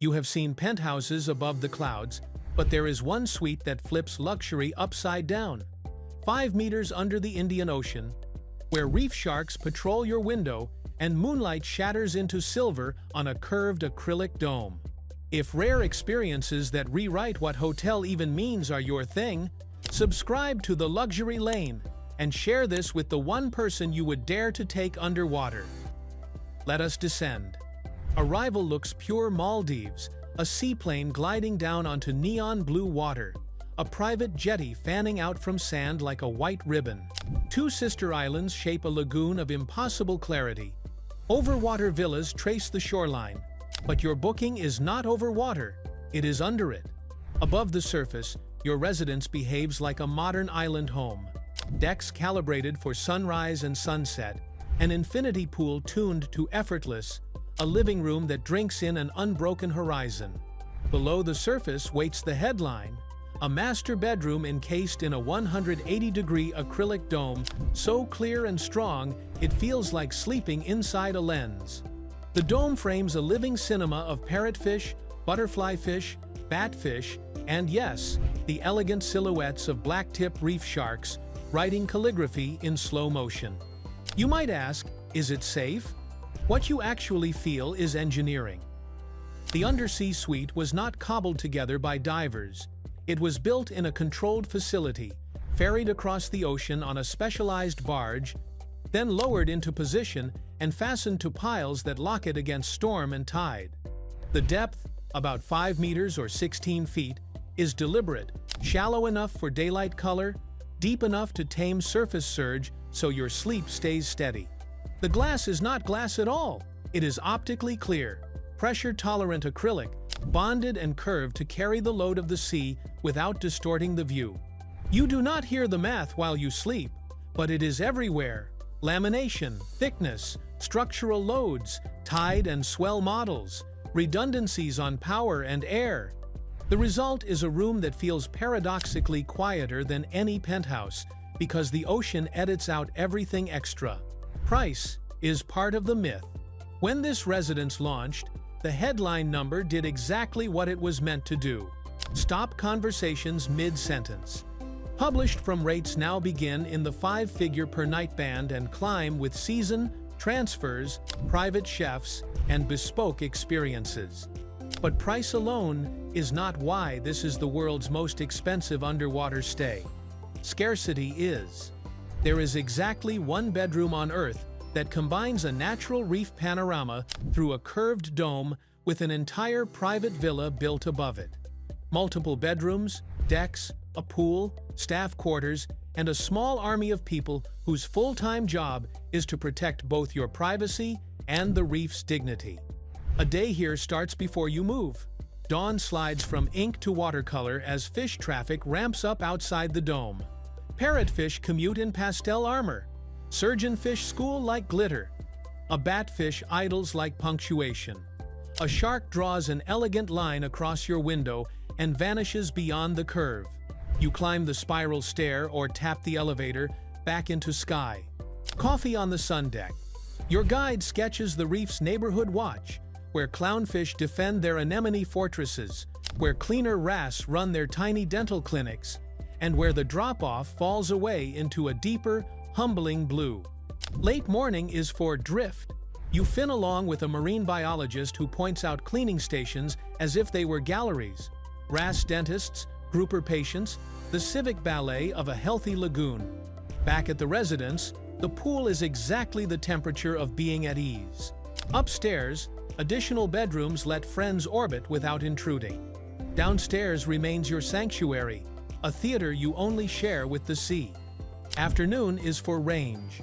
You have seen penthouses above the clouds, but there is one suite that flips luxury upside down. 5 meters under the Indian Ocean, where reef sharks patrol your window and moonlight shatters into silver on a curved acrylic dome. If rare experiences that rewrite what hotel even means are your thing, subscribe to The Luxury Lane and share this with the one person you would dare to take underwater. Let us descend. Arrival looks pure Maldives, a seaplane gliding down onto neon blue water, a private jetty fanning out from sand like a white ribbon. 2 sister islands shape a lagoon of impossible clarity. Overwater villas trace the shoreline, but your booking is not over water, it is under it. Above the surface, your residence behaves like a modern island home. Decks calibrated for sunrise and sunset, an infinity pool tuned to effortless, a living room that drinks in an unbroken horizon. Below the surface waits the headline, a master bedroom encased in a 180-degree acrylic dome so clear and strong it feels like sleeping inside a lens. The dome frames a living cinema of parrotfish, butterflyfish, batfish, and yes, the elegant silhouettes of blacktip reef sharks writing calligraphy in slow motion. You might ask, is it safe? What you actually feel is engineering. The undersea suite was not cobbled together by divers. It was built in a controlled facility, ferried across the ocean on a specialized barge, then lowered into position and fastened to piles that lock it against storm and tide. The depth, about 5 meters or 16 feet, is deliberate, shallow enough for daylight color, deep enough to tame surface surge so your sleep stays steady. The glass is not glass at all. It is optically clear, pressure-tolerant acrylic, bonded and curved to carry the load of the sea without distorting the view. You do not hear the math while you sleep, but it is everywhere. Lamination, thickness, structural loads, tide and swell models, redundancies on power and air. The result is a room that feels paradoxically quieter than any penthouse because the ocean edits out everything extra. Price is part of the myth. When this residence launched, the headline number did exactly what it was meant to do. Stop conversations mid-sentence. Published from rates now begin in the 5-figure per night band and climb with season, transfers, private chefs, and bespoke experiences. But price alone is not why this is the world's most expensive underwater stay. Scarcity is. There is exactly one bedroom on Earth that combines a natural reef panorama through a curved dome with an entire private villa built above it. Multiple bedrooms, decks, a pool, staff quarters, and a small army of people whose full-time job is to protect both your privacy and the reef's dignity. A day here starts before you move. Dawn slides from ink to watercolor as fish traffic ramps up outside the dome. Parrotfish commute in pastel armor. Surgeonfish school like glitter. A batfish idles like punctuation. A shark draws an elegant line across your window and vanishes beyond the curve. You climb the spiral stair or tap the elevator back into sky. Coffee on the sun deck. Your guide sketches the reef's neighborhood watch, where clownfish defend their anemone fortresses, where cleaner wrasse run their tiny dental clinics, and where the drop-off falls away into a deeper, humbling blue. Late morning is for drift. You fin along with a marine biologist who points out cleaning stations as if they were galleries. Wrasse dentists, grouper patients, the civic ballet of a healthy lagoon. Back at the residence, the pool is exactly the temperature of being at ease. Upstairs, additional bedrooms let friends orbit without intruding. Downstairs remains your sanctuary, a theater you only share with the sea. Afternoon is for range.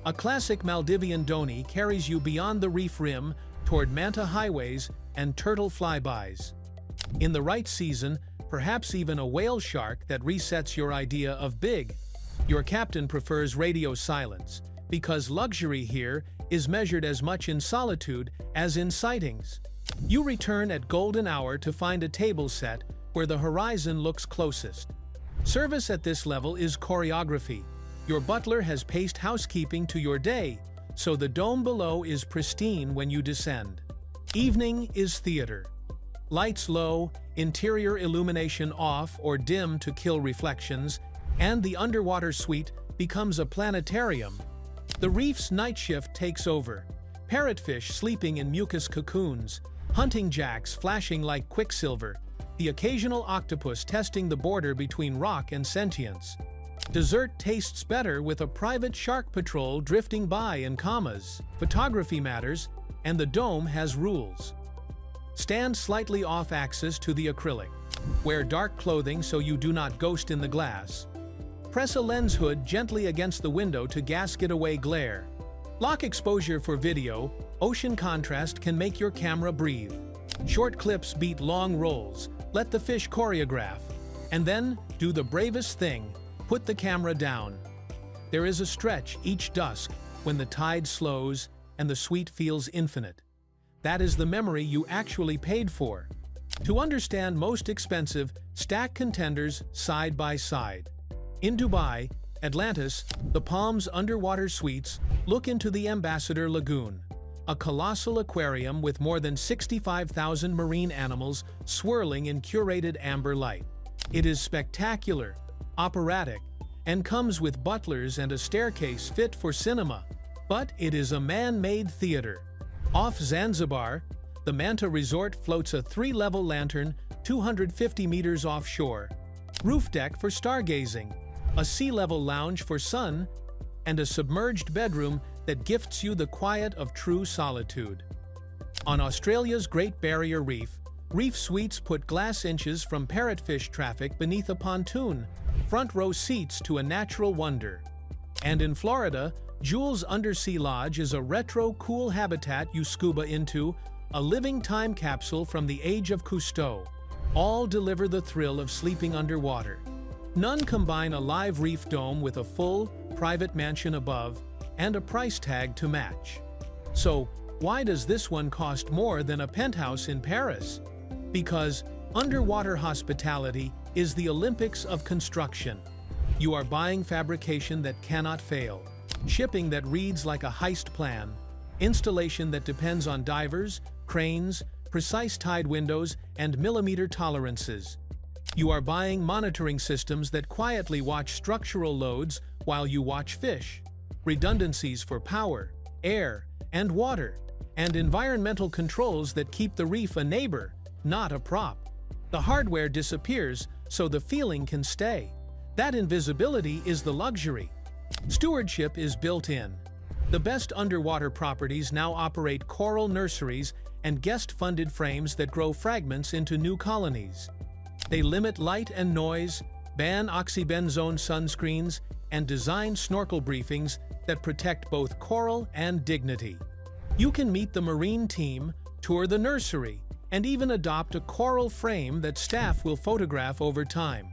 A classic Maldivian dhoni carries you beyond the reef rim toward manta highways and turtle flybys. In the right season, perhaps even a whale shark that resets your idea of big. Your captain prefers radio silence, because luxury here is measured as much in solitude as in sightings. You return at golden hour to find a table set where the horizon looks closest. Service at this level is choreography. Your butler has paced housekeeping to your day, so the dome below is pristine when you descend. Evening is theater. Lights low, interior illumination off or dim to kill reflections, and the underwater suite becomes a planetarium. The reef's night shift takes over. Parrotfish sleeping in mucus cocoons, hunting jacks flashing like quicksilver, the occasional octopus testing the border between rock and sentience. Dessert tastes better with a private shark patrol drifting by in commas. Photography matters, and the dome has rules. Stand slightly off-axis to the acrylic. Wear dark clothing so you do not ghost in the glass. Press a lens hood gently against the window to gasket away glare. Lock exposure for video. Ocean contrast can make your camera breathe. Short clips beat long rolls. Let the fish choreograph. And then, do the bravest thing. Put the camera down. There is a stretch each dusk when the tide slows and the suite feels infinite. That is the memory you actually paid for. To understand most expensive, stack contenders side by side. In Dubai, Atlantis, the Palms underwater suites look into the Ambassador Lagoon, a colossal aquarium with more than 65,000 marine animals swirling in curated amber light. It is spectacular, operatic, and comes with butlers and a staircase fit for cinema. But it is a man-made theater. Off Zanzibar, the Manta Resort floats a 3-level lantern 250 meters offshore, roof deck for stargazing, a sea-level lounge for sun, and a submerged bedroom that gifts you the quiet of true solitude. On Australia's Great Barrier Reef, Reefsuites put glass inches from parrotfish traffic beneath a pontoon, front row seats to a natural wonder. And in Florida, Jules Undersea Lodge is a retro cool habitat you scuba into, a living time capsule from the age of Cousteau. All deliver the thrill of sleeping underwater. None combine a live reef dome with a full, private mansion above, and a price tag to match. So, why does this one cost more than a penthouse in Paris? Because underwater hospitality is the Olympics of construction. You are buying fabrication that cannot fail, shipping that reads like a heist plan, installation that depends on divers, cranes, precise tide windows, and millimeter tolerances. You are buying monitoring systems that quietly watch structural loads while you watch fish, redundancies for power, air, and water, and environmental controls that keep the reef a neighbor, not a prop. The hardware disappears so the feeling can stay. That invisibility is the luxury. Stewardship is built in. The best underwater properties now operate coral nurseries and guest-funded frames that grow fragments into new colonies. They limit light and noise, ban oxybenzone sunscreens, and design snorkel briefings that protect both coral and dignity. You can meet the marine team, tour the nursery, and even adopt a coral frame that staff will photograph over time.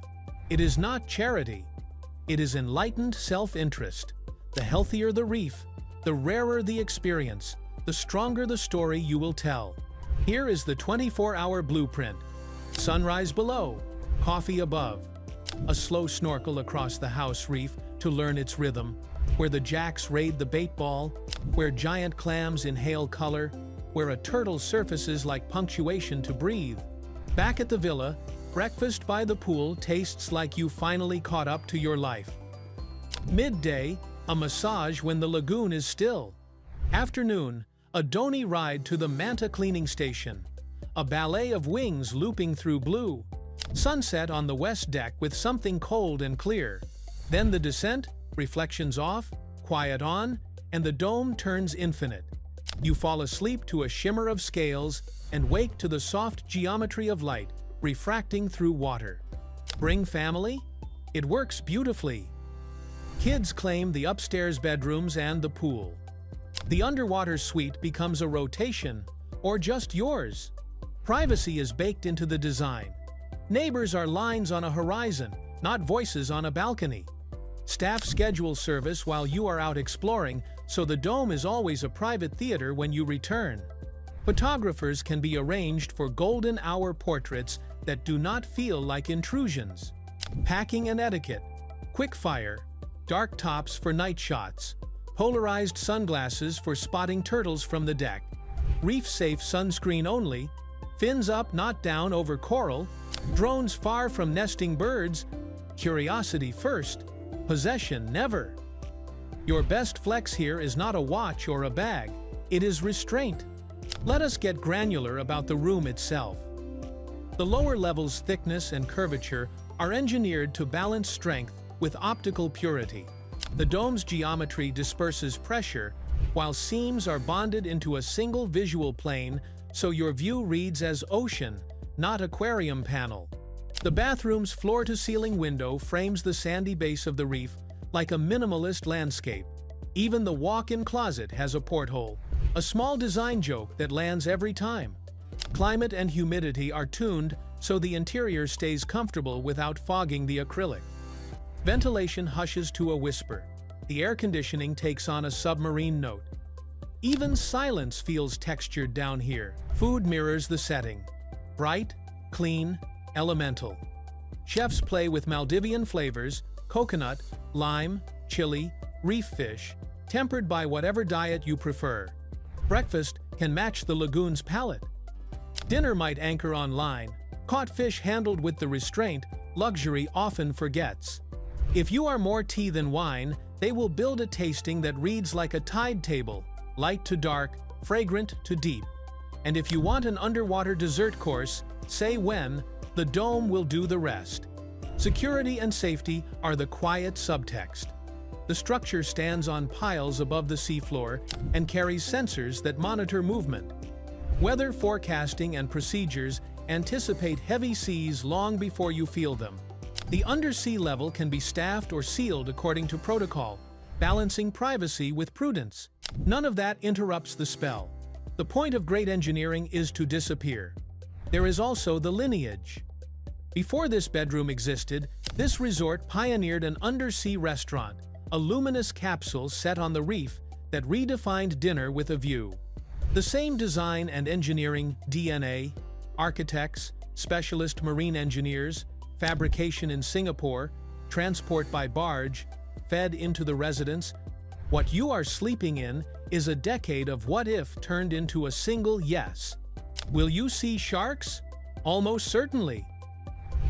It is not charity. It is enlightened self-interest. The healthier the reef, the rarer the experience, the stronger the story you will tell. Here is the 24-hour blueprint. Sunrise below, coffee above. A slow snorkel across the house reef to learn its rhythm, where the jacks raid the bait ball, where giant clams inhale color, where a turtle surfaces like punctuation to breathe. Back at the villa, breakfast by the pool tastes like you finally caught up to your life. Midday, a massage when the lagoon is still. Afternoon, a Donny ride to the Manta cleaning station. A ballet of wings looping through blue. Sunset on the west deck with something cold and clear. Then the descent, reflections off, quiet on, and the dome turns infinite. You fall asleep to a shimmer of scales and wake to the soft geometry of light refracting through water. Bring family? It works beautifully. Kids claim the upstairs bedrooms and the pool. The underwater suite becomes a rotation, or just yours. Privacy is baked into the design. Neighbors are lines on a horizon, not voices on a balcony. Staff schedule service while you are out exploring, so the dome is always a private theater when you return. Photographers can be arranged for golden hour portraits that do not feel like intrusions. Packing and etiquette. Quick fire. Dark tops for night shots. Polarized sunglasses for spotting turtles from the deck. Reef-safe sunscreen only. Fins up, not down over coral, drones far from nesting birds, curiosity first, possession never. Your best flex here is not a watch or a bag, it is restraint. Let us get granular about the room itself. The lower level's thickness and curvature are engineered to balance strength with optical purity. The dome's geometry disperses pressure, while seams are bonded into a single visual plane so your view reads as ocean, not aquarium panel. The bathroom's floor-to-ceiling window frames the sandy base of the reef like a minimalist landscape. Even the walk-in closet has a porthole, a small design joke that lands every time. Climate and humidity are tuned so the interior stays comfortable without fogging the acrylic. Ventilation hushes to a whisper. The air conditioning takes on a submarine note. Even silence feels textured down here. Food mirrors the setting. Bright, clean, elemental. Chefs play with Maldivian flavors, coconut, lime, chili, reef fish, tempered by whatever diet you prefer. Breakfast can match the lagoon's palate. Dinner might anchor on line, caught fish handled with the restraint luxury often forgets. If you are more tea than wine, they will build a tasting that reads like a tide table, light to dark, fragrant to deep. And if you want an underwater dessert course, say when, the dome will do the rest. Security and safety are the quiet subtext. The structure stands on piles above the seafloor and carries sensors that monitor movement. Weather forecasting and procedures anticipate heavy seas long before you feel them. The undersea level can be staffed or sealed according to protocol, balancing privacy with prudence. None of that interrupts the spell. The point of great engineering is to disappear. There is also the lineage. Before this bedroom existed, this resort pioneered an undersea restaurant, a luminous capsule set on the reef that redefined dinner with a view. The same design and engineering DNA, architects, specialist marine engineers, fabrication in Singapore, transport by barge, fed into the residence. What you are sleeping in is a decade of what if turned into a single yes. Will you see sharks? Almost certainly.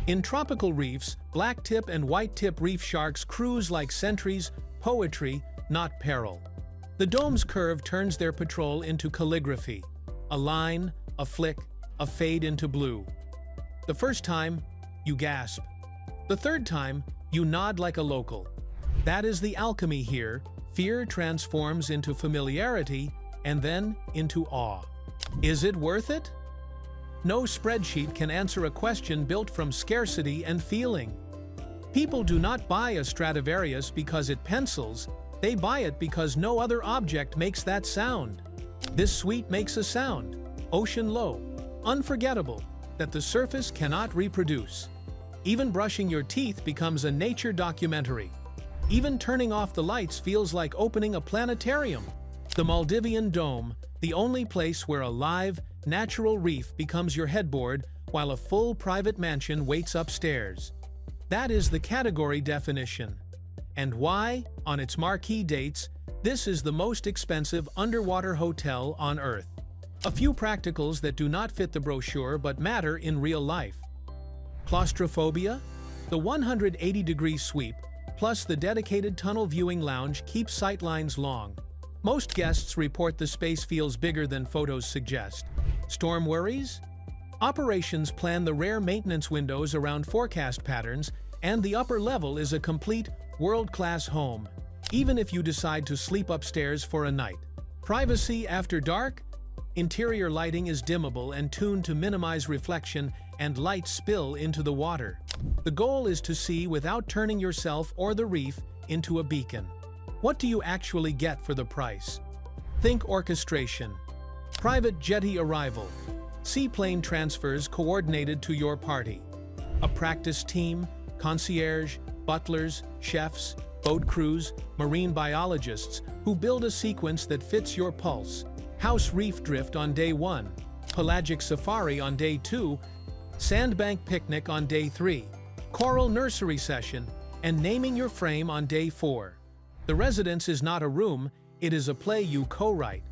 In tropical reefs, blacktip and whitetip reef sharks cruise like sentries, poetry, not peril. The dome's curve turns their patrol into calligraphy. A line, a flick, a fade into blue. The first time, you gasp. The third time, you nod like a local. That is the alchemy here. Fear transforms into familiarity and then into awe. Is it worth it? No spreadsheet can answer a question built from scarcity and feeling. People do not buy a Stradivarius because it pencils, they buy it because no other object makes that sound. This suite makes a sound, ocean low, unforgettable, that the surface cannot reproduce. Even brushing your teeth becomes a nature documentary. Even turning off the lights feels like opening a planetarium. The Maldivian Dome, the only place where a live, natural reef becomes your headboard while a full private mansion waits upstairs. That is the category definition. And why, on its marquee dates, this is the most expensive underwater hotel on Earth. A few practicals that do not fit the brochure but matter in real life. Claustrophobia? The 180-degree sweep, plus the dedicated tunnel viewing lounge keeps sightlines long. Most guests report the space feels bigger than photos suggest. Storm worries? Operations plan the rare maintenance windows around forecast patterns, and the upper level is a complete, world-class home, even if you decide to sleep upstairs for a night. Privacy after dark? Interior lighting is dimmable and tuned to minimize reflection and light spill into the water. The goal is to see without turning yourself or the reef into a beacon. What do you actually get for the price? Think orchestration. Private jetty arrival. Seaplane transfers coordinated to your party. A practice team, concierge, butlers, chefs, boat crews, marine biologists who build a sequence that fits your pulse. House reef drift on day 1, pelagic safari on day 2, sandbank picnic on day 3, coral nursery session, and naming your frame on day 4. The residence is not a room, it is a play you co-write.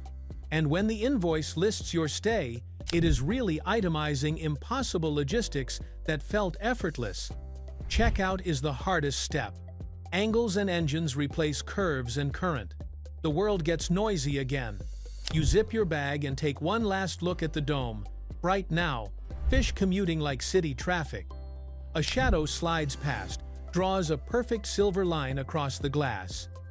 And when the invoice lists your stay, It is really itemizing impossible logistics that felt effortless. Checkout is the hardest step. Angles and engines replace curves and current. The world gets noisy again. You zip your bag and take one last look at the dome. Bright now, fish commuting like city traffic. A shadow slides past, draws a perfect silver line across the glass.